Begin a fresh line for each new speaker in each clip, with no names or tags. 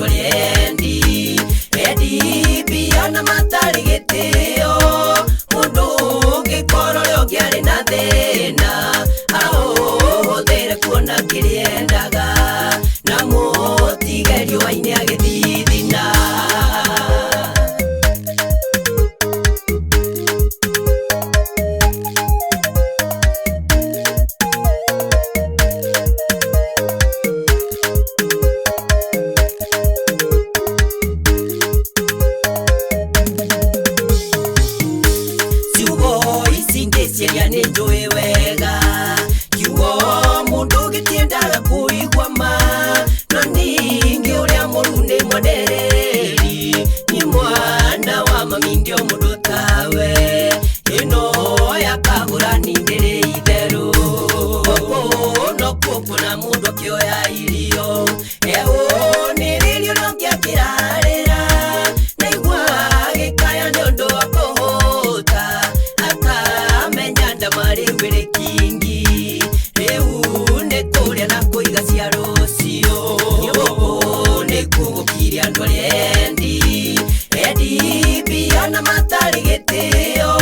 ndoriendi endi biana matari gitio mundu ngikorore ngiari na thina ahũthĩre kuona kĩrĩendaga na mũtigerio waini agĩthithina Ciria nĩ njũĩ wega kiugo mũndũ gĩtiendaga kũigua ma no ningĩ ũrĩa mũru nĩ mwendereri nĩ mwana wa mami ndio mũndũ tawe ĩno ya Kagurani ndĩrĩ itherũ no kuona mũndũ akĩoya irio nĩrĩrio no ngĩakĩrarĩra naigua gĩkaya nĩ ũndũ wa kũhũta mari wele kingi ne kuria na kuiga cia rucio ne kugukiria ndoriendi endi biana matari gitio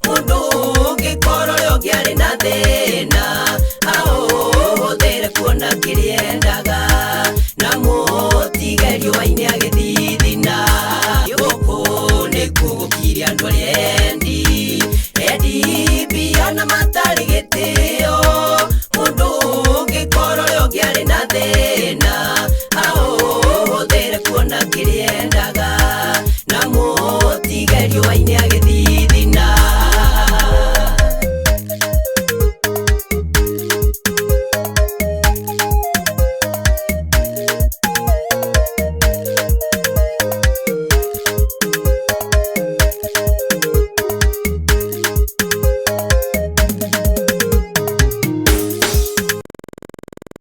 mundu ngikorore ngiari na thina ahũthĩre kuona kĩrĩendaga na mũtigerio waini agĩthithina ne kugukiria ndoriendi endi biana matari gitio mundu ngikorore ngiari na thina ahũthĩre kuona kĩrĩendaga na mũtigerio waini